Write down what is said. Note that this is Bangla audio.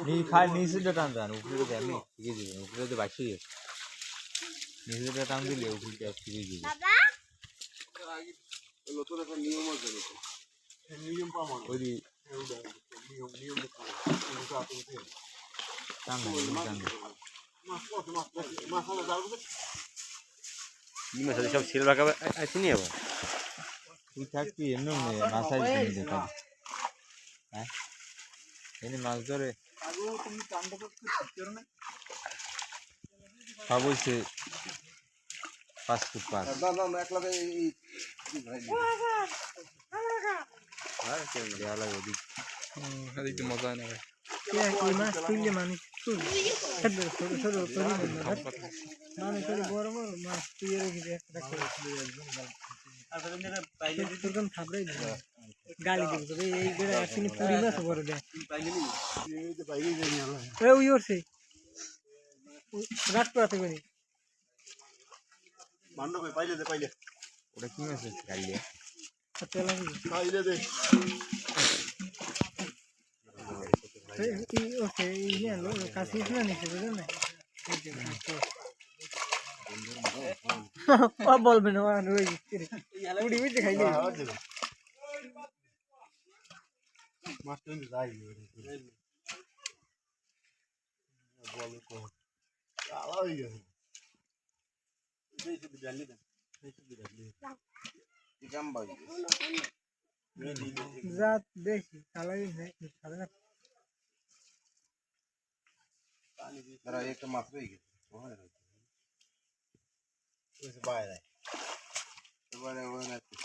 নিচেটা টান দেন উপরে দেন ঠিকই দিবেন উপরে তো বাসি নিচেটা টান দিলে উপরে ঠিকই দিবেন নতুন একটা নিয়ম আছে নিয়ম পাবো ওই নিয়ম টান সব ছিল রাখা আছে নি আবার তুই থাকবি এমনি মাছ আসবি দেখাবি হ্যাঁ এনে মাছ ধরে সব হচ্ছে 5 ফুট 5 এদিকে মজা হয় না ভাই মাছ তুললে মানুষ ছোট ছোট মানুষ বড় বড় মাছ তুই থাপড়াই গালি দিব তবে এই বেড়া আসলে পুরি মাছ বড় দেয় ওই ওরছে রাত পড়াতে পারি ওটা কি মাছ আছে কাইলে পাইলে দে কাশিস না নিচে বুঝলেন না বলবেন উড়ি বুঝতে খাইলে মাছ তো যাই রাত দেখি কালাই একটা মাছ রয়ে গেছে বাইরে এবারে আর কি